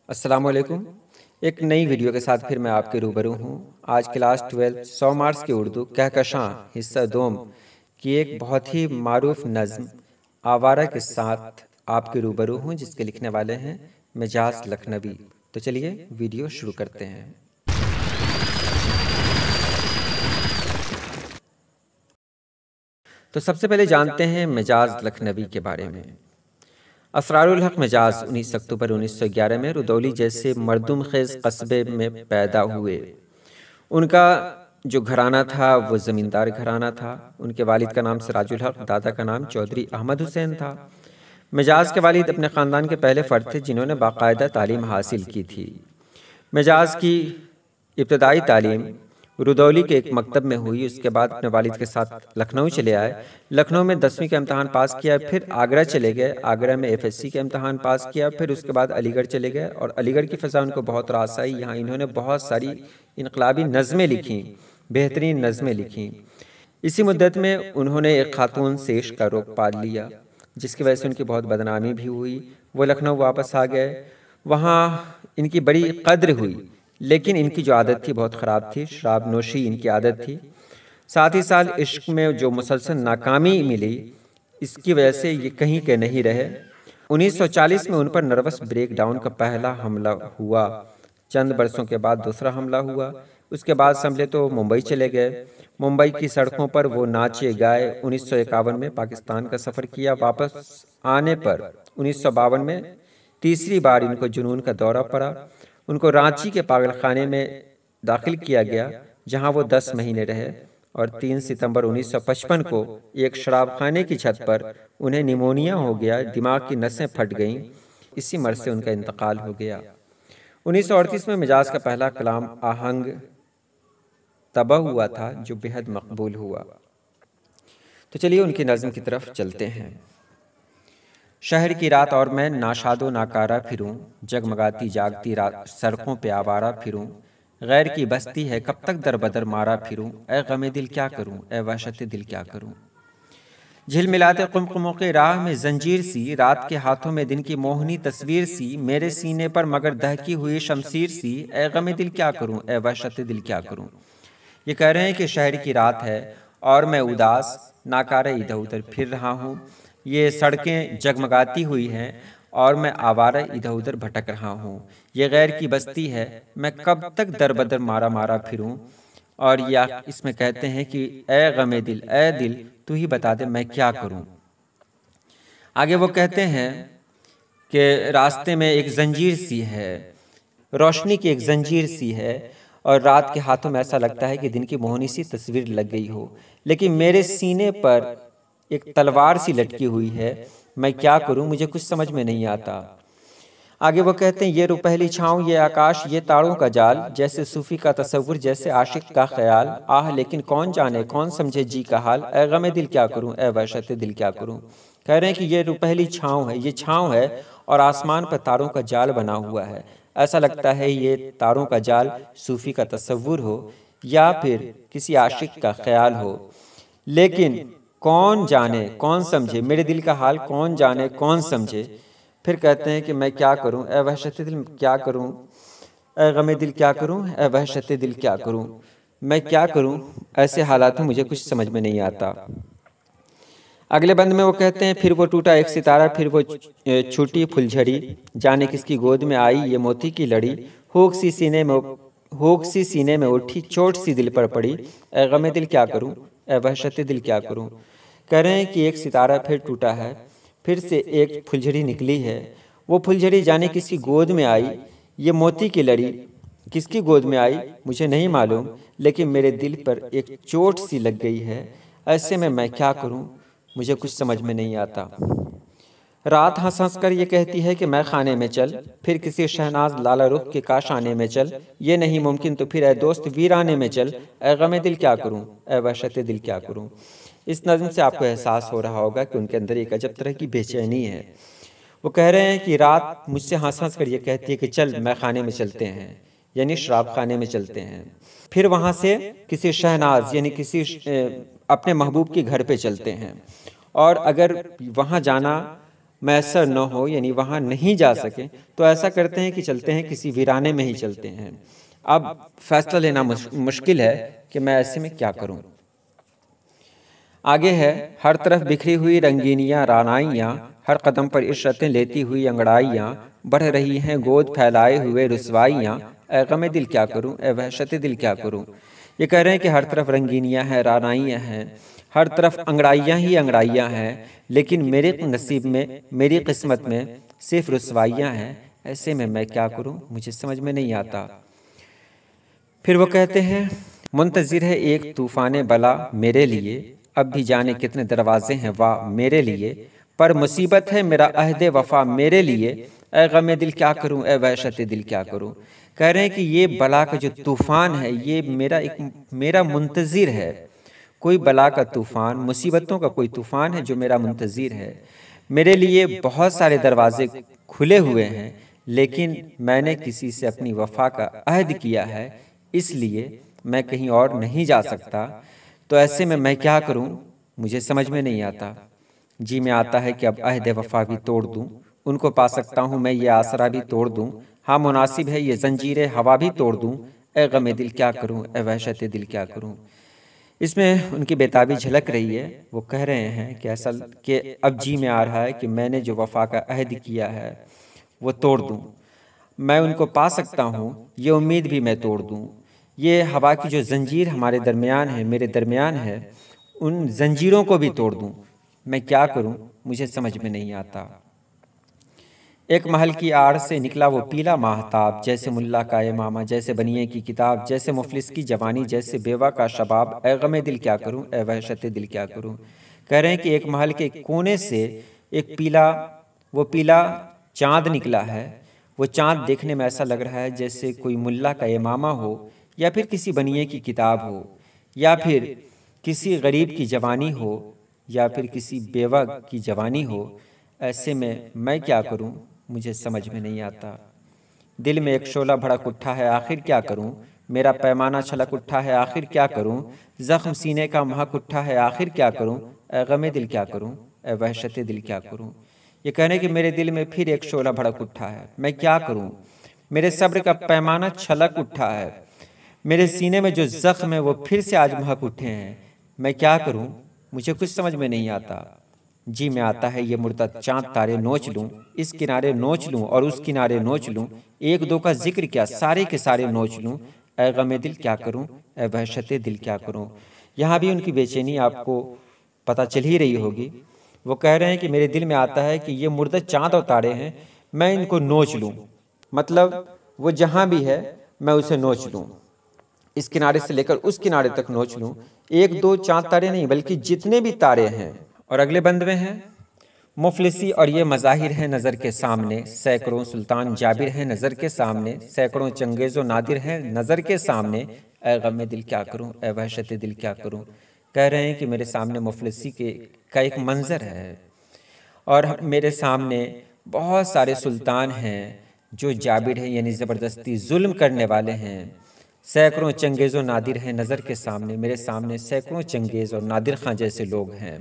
अस्सलामुअलैकुम। एक नई वीडियो के साथ फिर मैं आपके रूबरू हूँ। आज क्लास 12 100 मार्क्स की उर्दू कहकशां हिस्सा दोम की एक बहुत ही मारूफ नज़्म आवारा के साथ आपके रूबरू हूँ, जिसके लिखने वाले हैं मिजाज लखनवी। तो चलिए वीडियो शुरू करते हैं। तो सबसे पहले जानते हैं मिजाज लखनवी के बारे में। असरारुल हक मिजाज 19 अक्टूबर 1911 में रुदौली जैसे मर्दुम खेज कस्बे में पैदा हुए। उनका जो घराना था वो ज़मींदार घराना था। उनके वालिद का नाम सिराजुल हक, दादा का नाम चौधरी अहमद हुसैन था। मिजाज के वालिद अपने ख़ानदान के पहले फ़र्द थे जिन्होंने बाकायदा तालीम हासिल की थी। मिजाज की इब्तदाई तालीम रुदौली के एक मकतब में हुई। उसके बाद अपने वालिद के साथ लखनऊ चले आए। लखनऊ में 10वीं का इम्तहान पास किया, फिर आगरा चले गए। आगरा में FSC का इम्तहान पास किया, फिर उसके बाद अलीगढ़ चले गए और अलीगढ़ की फ़ज़ा उनको बहुत रास आई। यहाँ इन्होंने बहुत सारी इनकलाबी नज़में लिखीं, बेहतरीन नज़में लिखीं। इसी मुद्दत में उन्होंने एक खातून सेश का रोग पाल लिया, जिसकी वजह से उनकी बहुत बदनामी भी हुई। वो लखनऊ वापस आ गए। वहाँ इनकी बड़ी कद्र हुई, लेकिन इनकी जो आदत थी बहुत ख़राब थी। शराब नोशी इनकी आदत थी। साथ ही साल इश्क में जो मुसलसल नाकामी मिली, इसकी वजह से ये कहीं के नहीं रहे। 1940 में उन पर नर्वस ब्रेक डाउन का पहला हमला हुआ। चंद बरसों के बाद दूसरा हमला हुआ। उसके बाद संभले तो मुंबई चले गए। मुंबई की सड़कों पर वो नाचे गाए। 1951 में पाकिस्तान का सफ़र किया। वापस आने पर 1952 में तीसरी बार इनको जुनून का दौरा पड़ा। उनको रांची के पागलखाने में दाखिल किया गया, जहां वो 10 महीने रहे और 3 सितंबर 1955 को एक शराबखाने की छत पर उन्हें निमोनिया हो गया, दिमाग की नसें फट गईं। इसी मर्ज से उनका इंतकाल हो गया। 1938 में मिजाज का पहला कलाम आहंग तबा हुआ था, जो बेहद मकबूल हुआ। तो चलिए उनकी नज़्म की तरफ चलते हैं। शहर की रात और मैं नाशादो नाकारा फिरूं, जगमगाती जागती रात सड़कों पे आवारा फिरूं। गैर की बस्ती है कब तक दर बदर मारा फिरूं, ए गमे दिल क्या करूं, ए वहशत दिल क्या करूं। झिलमिलाते कुमकुमों के राह में जंजीर सी, रात के हाथों में दिन की मोहनी तस्वीर सी। मेरे सीने पर मगर दहकी हुई शमशीर सी, ए गमे दिल क्या करूं, ए वहशत दिल क्या करूं। ये कह रहे हैं कि शहर की रात है और मैं उदास नाकारा इधर उधर फिर रहा हूँ। ये सड़कें जगमगाती हुई हैं और मैं आवारा इधर उधर भटक रहा हूँ। ये गैर की बस्ती है, मैं कब तक दर बदर मारा मारा फिरूं। और या इसमें कहते हैं कि ए गमे दिल, ए दिल तू ही बता दे मैं क्या करूं। आगे वो कहते हैं कि रास्ते में एक जंजीर सी है, रोशनी की एक जंजीर सी है, और रात के हाथों में ऐसा लगता है कि दिन की मोहनी सी तस्वीर लग गई हो। लेकिन मेरे सीने पर एक तलवार सी लटकी हुई है, मैं क्या करूं, मुझे कुछ समझ में नहीं आता। आगे वो कहते हैं ये रुपहली छाँव, ये आकाश, ये तारों का जाल, जैसे सूफी का तसव्वुर, जैसे आशिक का ख्याल। आह लेकिन कौन जाने कौन समझे जी का हाल, ए गमे दिल क्या करूं, ए वहशत दिल क्या करूं। कह रहे हैं कि ये रुपहली छाँव है, ये छाँव है और आसमान पर तारों का जाल बना हुआ है। ऐसा लगता है ये तारों का जाल सूफी का तसव्वुर हो या फिर किसी आशिक का ख्याल हो। लेकिन कौन जाने कौन समझे मेरे दिल का हाल, कौन जाने कौन समझे। फिर कहते हैं कि मैं क्या करूं, ए वहशत दिल क्या करूं, ए गमे दिल क्या करूं, ए वहशत दिल क्या करूं। मैं क्या करूं, ऐसे हालात में मुझे कुछ समझ में नहीं आता। अगले बंद में वो कहते हैं फिर वो टूटा एक सितारा, फिर वो छूटी फुलझड़ी, जाने किसकी गोद में आई ये मोती की लड़ी। होक सी सीने में उठी, चोट सी दिल पर पड़ी, ए गमे दिल क्या करूं, ए वहशत दिल क्या करूं। कह रहे हैं कि एक सितारा फिर टूटा है, फिर से एक फुलझड़ी निकली है। वो फुलझड़ी जाने किसकी गोद में आई, ये मोती की लड़ी किसकी गोद में आई मुझे नहीं मालूम, लेकिन मेरे दिल पर एक चोट सी लग गई है। ऐसे में मैं क्या करूं, मुझे कुछ समझ में नहीं आता। रात हंस हंस कर ये कहती है कि मैं खाने में चल, फिर किसी शहनाज लाला रुख के काश आने में चल। ये नहीं मुमकिन तो फिर ए दोस्त वीराने में चल, ए गमे दिल क्या करूं, ए वहशत दिल क्या करूं। इस नज़्म से आपको एहसास हो रहा होगा कि उनके अंदर एक अजब तरह की बेचैनी है। वो कह रहे हैं कि रात मुझसे हंस हंस कर ये कहती है कि चल मैं खाने में चलते हैं, यानी शराब खाने में चलते हैं। फिर वहाँ से किसी शहनाज यानी किसी अपने महबूब के घर पे चलते हैं। और अगर वहाँ जाना मैसर न हो, यानी वहाँ नहीं जा सके, तो ऐसा करते हैं कि चलते हैं किसी वीराने में ही चलते हैं। अब फैसला लेना मुश्किल है कि मैं ऐसे में क्या करूं। आगे है, हर तरफ बिखरी हुई रंगीनियां रानाइयाँ, हर कदम पर इशरतें लेती हुई अंगड़ाइयाँ, बढ़ रही हैं गोद फैलाए हुए रुसवाइयाँ, ए गमे दिल क्या करूं, ए वहशते दिल क्या करूं। ये कह रहे हैं कि हर तरफ रंगीनियाँ हैं, रानाइयाँ हैं, हर तरफ अंगड़ाइयाँ ही अंगड़ाइयाँ हैं, लेकिन मेरे नसीब में, मेरी किस्मत में सिर्फ रुसवाइयाँ हैं। ऐसे में मैं क्या करूं, मुझे समझ में नहीं आता। फिर वो कहते हैं, मुंतज़िर है एक तूफ़ान बला मेरे लिए, अब भी जाने कितने दरवाजे हैं वाह मेरे लिए, पर मुसीबत है मेरा अहद वफ़ा मेरे लिए, ए गमे दिल क्या करूं, ए वहशत दिल क्या करूं। कह रहे हैं कि ये बला का जो तूफ़ान है, ये मेरा मुंतज़िर है। कोई बला का तूफ़ान, मुसीबतों का कोई तूफ़ान है जो मेरा मुंतज़िर है। मेरे लिए बहुत सारे दरवाजे खुले हुए हैं, लेकिन मैंने किसी से अपनी वफ़ा का अहद किया है, इसलिए मैं कहीं और नहीं जा सकता। तो ऐसे में मैं क्या करूं, मुझे समझ में नहीं आता। जी में आता है कि अब अहद वफ़ा भी तोड़ दूं, उनको पा सकता हूं मैं ये आसरा भी तोड़ दूं, हाँ मुनासिब है ये जंजीरे हवा भी तोड़ दूं, ए गमे दिल क्या करूं, ए वहशत दिल क्या करूं। इसमें उनकी बेताबी झलक रही है। वो कह रहे हैं कि असल कि अब जी में आ रहा है कि मैंने जो वफ़ा का अहद किया है वो तोड़ दूं, मैं उनको पा सकता हूँ, ये उम्मीद भी मैं तोड़ दूँ। ये हवा की जो जंजीर हमारे दरमियान है, मेरे दरमियान है, उन जंजीरों को भी तोड़ दूँ। मैं क्या करूँ, मुझे समझ में नहीं आता। एक महल की आड़ से निकला वो पीला माहताब, जैसे मुल्ला का इमामा, जैसे बनिए की किताब, जैसे मुफलिस की जवानी, जैसे बेवा का शबाब, ए गमे दिल क्या करूँ, ए वहशत दिल क्या करूँ। कह रहे हैं कि एक महल के कोने से एक पीला चाँद निकला है। वो चाँद देखने में ऐसा लग रहा है जैसे कोई मुल्ला का इमामा हो, या फिर किसी बनिए की किताब हो, या फिर किसी गरीब की जवानी हो, या फिर किसी बेवा की जवानी हो। ऐसे में मैं क्या करूं, मुझे समझ में नहीं आता। दिल में एक शोला भड़क उठा है, आखिर क्या करूं, मेरा पैमाना छलक उठा है, आखिर क्या करूं, जख्म सीने का महक उठा है, आखिर क्या करूं, ए गमे दिल क्या करूं, ए वहशत दिल क्या करूं। ये कहने कि मेरे दिल में फिर एक शोला भड़क उठा है, मैं क्या करूं, मेरे सब्र का पैमाना छलक उठा है, मेरे सीने में जो जख्म है वो फिर से आज महक उठे हैं। मैं क्या करूं, मुझे कुछ समझ में नहीं आता। जी में आता है ये मुर्दा चांद तारे नोच लूं, इस किनारे नोच लूं और उस किनारे नोच लूं, एक दो का जिक्र क्या सारे के सारे नोच लूं, ए गमे दिल क्या करूं, ए वहशत दिल क्या करूं। यहाँ भी उनकी बेचैनी आपको पता चल ही रही होगी। वो कह रहे हैं कि मेरे दिल में आता है कि ये मुर्दा चांद और तारे हैं, मैं इनको नोच लूं, मतलब वो जहाँ भी है मैं उसे नोच लूं, इस किनारे से लेकर उस किनारे तक नोच लूं। एक दो चांद तारे नहीं बल्कि जितने भी तारे हैं। और अगले बंद में है, मुफलिसी और ये मज़ाहिर है नज़र के सामने, सैकड़ों सुल्तान जाबिर हैं नज़र के सामने, सैकड़ों चंगेज़ो नादिर हैं नज़र के सामने, ए गमे दिल क्या करूं, ए वहशत दिल क्या करूं। कह रहे हैं कि मेरे सामने मुफलिसी का एक मंज़र है, और मेरे सामने बहुत सारे सुल्तान हैं जो जाबिर हैं, यानी ज़बरदस्ती जुल्म करने वाले हैं। सैकड़ों चंगेज़ और नादिर हैं नज़र के सामने, मेरे सामने सैकड़ों चंगेज़ और नादिर खां जैसे लोग हैं।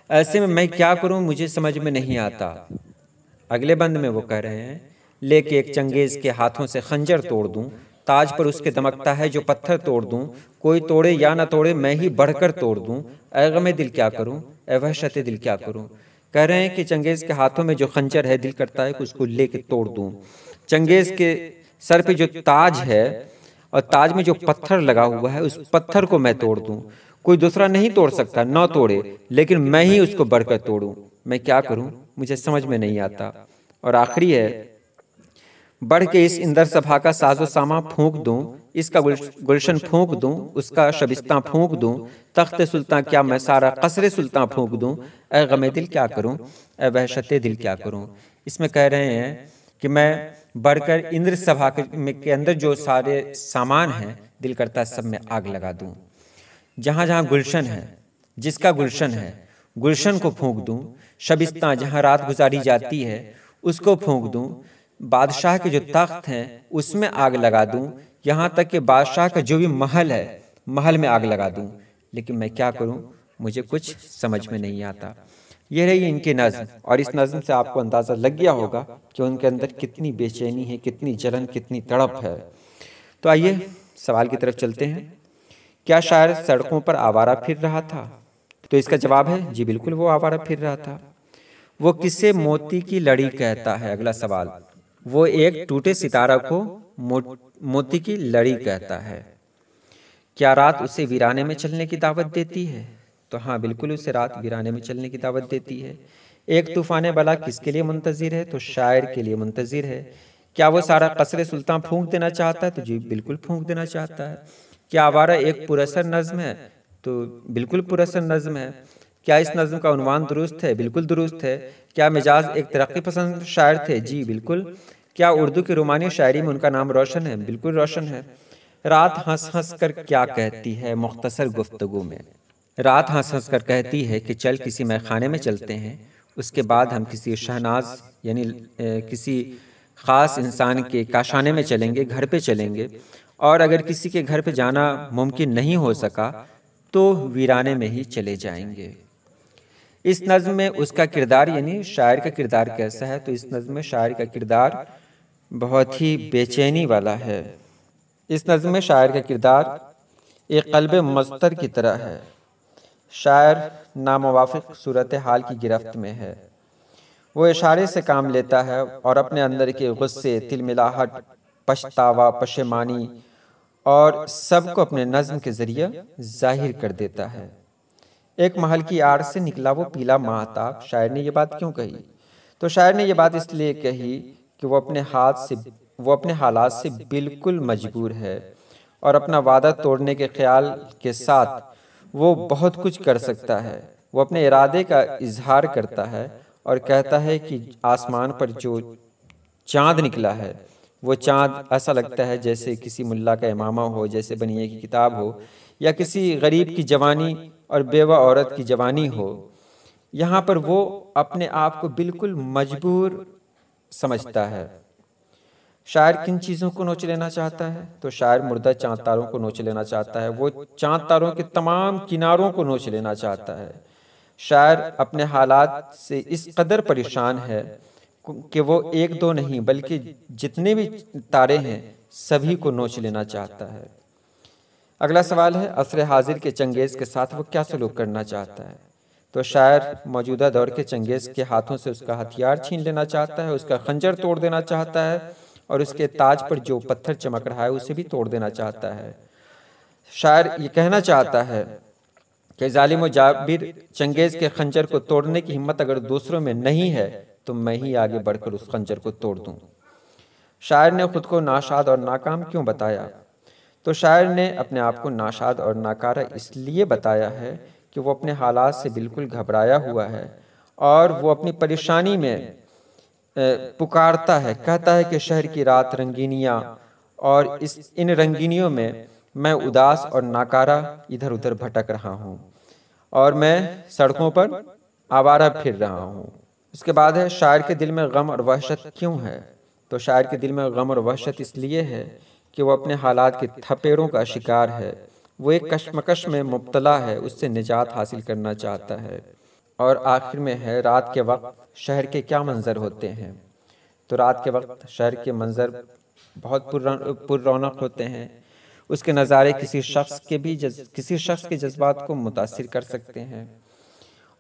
ऐसे में मैं क्या करूं, मुझे समझ में नहीं आता। अगले बंद में वो कह रहे हैं, लेके एक चंगेज़ के हाथों से खंजर तोड़ दूं, ताज पर उसके दमकता है जो पत्थर तोड़ दूं, कोई तोड़े या ना तोड़े मैं ही बढ़कर तोड़ दूं, ए गमे दिल क्या करूं, ए वहशत दिल क्या करूं। कह रहे हैं कि चंगेज़ के हाथों में जो खंजर है, दिल करता है कि उसको लेके तोड़ दूं। चंगेज़ के सर पे जो ताज है और ताज में जो पत्थर लगा हुआ है, उस पत्थर को मैं तोड़ दूं। कोई दूसरा नहीं तोड़ सकता, ना तोड़े, लेकिन मैं ही उसको बढ़कर तोड़ूं। मैं क्या करूं, मुझे समझ में नहीं आता। और आखिरी है, बढ़ के इस इंदर सभा का साजो सामा फूंक दूं, इसका गुलशन फूंक दूं, उसका शबिस्तां फूंक दूं, तख्त सुल्तान क्या मैं सारा कसरे सुल्तान फूंक दूं, ए गमे दिल क्या करूं, ए वहशत दिल क्या करूं। इसमें कह रहे हैं कि मैं बढ़कर इंद्र सभा के अंदर जो सारे सामान हैं, दिल करता सब में आग लगा दूं। जहाँ जहाँ गुलशन है, जिसका गुलशन है, गुलशन को फूंक दूं। शबिस्तां जहाँ रात गुजारी जाती है, उसको फूंक दूं। बादशाह के जो तख्त हैं उसमें आग लगा दूं, यहाँ तक कि बादशाह का जो भी महल है, महल में आग लगा दूं। लेकिन मैं क्या करूं, मुझे कुछ समझ में नहीं आता। ये रही इनकी नज़्म, और इस नज़्म से आपको अंदाज़ा लग गया होगा कि उनके अंदर कितनी बेचैनी है, कितनी जलन, कितनी तड़प है। तो आइए सवाल की तरफ चलते हैं। क्या शायर सड़कों पर आवारा फिर रहा था? तो इसका जवाब है जी बिल्कुल, वो आवारा फिर रहा था। वो किसे मोती की लड़ी कहता है? अगला सवाल। वो एक टूटे सितारा को मोती की लड़ी कहता है। क्या रात उसे वीराने में चलने की दावत देती है? तो हाँ बिल्कुल, उसे रात वीराने में चलने की दावत देती है। एक तूफान बला किसके लिए मुंतजिर है? तो शायर के लिए मुंतजिर है। क्या वो सारा कसरे सुल्तान फूंक देना चाहता है? तो जी बिल्कुल फूंक देना चाहता है। क्या आवारा एक पुरअसर नज़्म है? तो बिल्कुल पुरअसर नज़्म है। क्या इस नज़्म का उन्वान दुरुस्त है? बिल्कुल दुरुस्त है। क्या मिजाज एक तरक्की पसंद शायर थे? जी बिल्कुल। क्या उर्दू की रोमानी शायरी में उनका नाम रोशन है? बिल्कुल रोशन है। रात हंस हंस कर क्या कहती है मुख्तसर गुफ्तगू में? रात हंस हंस कर कहती है कि चल किसी मैखाने में चलते हैं, उसके बाद हम किसी शहनाज यानी किसी ख़ास इंसान के काशाने में चलेंगे, घर पे चलेंगे, और अगर किसी के घर पे जाना मुमकिन नहीं हो सका तो वीराने में ही चले जाएंगे। इस नज़्म में उसका किरदार यानी शायर का किरदार कैसा है? तो इस नज़्म में शायर का किरदार बहुत ही बेचैनी वाला है। इस नज़्म में शायर का किरदार एक क़ल्ब मज़तर की तरह है। शायर नामुवाफ़िक़ सूरत हाल की गिरफ्त में है। वो इशारे से काम लेता है और अपने अंदर के गुस्से, तिलमिलाहट, पछतावा, पशेमानी और सब को अपने नज़्म के ज़रिए ज़ाहिर कर देता है। एक महल की आड़ से निकला वो पीला माहताब। शायर ने ये बात क्यों कही? तो शायर ने ये बात इसलिए कही कि वो अपने हालात से बिल्कुल मजबूर है और अपना वादा तोड़ने के ख्याल के साथ वो बहुत कुछ कर सकता है। वो अपने इरादे का इजहार करता है और कहता है कि आसमान पर जो चाँद निकला है, वो चाँद ऐसा लगता है जैसे किसी मुल्ला का इमामा हो, जैसे बनिए की किताब हो, या किसी गरीब की जवानी और बेवा औरत की जवानी हो। यहाँ पर वो अपने आप को बिल्कुल मजबूर समझता है। शायर किन चीज़ों को नोच लेना चाहता है? तो शायर मुर्दा चाँद तारों को नोच लेना चाहता है। वो चाँद तारों के तमाम किनारों को नोच लेना चाहता है। शायर अपने हालात से इस कदर परेशान है कि वो एक दो नहीं बल्कि जितने भी तारे हैं सभी को नोच लेना चाहता है। अगला सवाल है, असर हाजिर के चंगेज़ के साथ वो क्या सलूक करना चाहता है? तो शायर मौजूदा दौर के चंगेज़ के हाथों से उसका हथियार छीन लेना चाहता है, उसका खंजर तोड़ देना चाहता है और उसके ताज पर जो पत्थर चमक रहा है उसे भी तोड़ देना चाहता है। शायर ये कहना चाहता है कि जालिम व जाबिर चंगेज़ के खंजर को तोड़ने की हिम्मत अगर दूसरों में नहीं है तो मैं ही आगे बढ़कर उस खंजर को तोड़ दूं। शायर ने खुद को नाशाद और नाकाम क्यों बताया? तो शायर ने अपने आप को नाशाद और नाकारा इसलिए बताया है कि वो अपने हालात से बिल्कुल घबराया हुआ है और वो अपनी परेशानी में पुकारता है, कहता है कि शहर की रात रंगीनियाँ और इन रंगीनियों में मैं उदास और नाकारा इधर उधर भटक रहा हूँ और मैं सड़कों पर आवारा फिर रहा हूँ। इसके बाद है, शायर के दिल में गम और वहशत क्यों है? तो शायर के दिल में गम और वहशत इसलिए है कि वो अपने हालात के थपेड़ों का शिकार है। वो एक कश्मकश में मुब्तला है, उससे निजात हासिल करना चाहता है। और आखिर में है, रात के वक्त शहर के क्या मंजर होते हैं? तो रात के वक्त शहर के मंजर बहुत पुररौनक होते हैं। उसके नज़ारे किसी शख्स के जज्बात को मुतासिर कर सकते हैं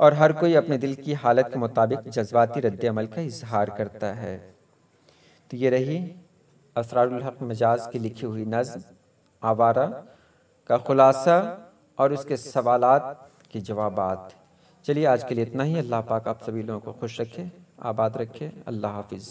और हर कोई अपने दिल की हालत के मुताबिक जज्बाती रद्द अमल का इजहार करता है। तो ये रही असरारुल हक मिजाज की लिखी हुई नज़्म आवारा का खुलासा और उसके सवालात के जवाबात। चलिए आज के लिए इतना ही। अल्लाह पाक आप सभी लोगों को खुश रखे, आबाद रखे। अल्लाह हाफिज़।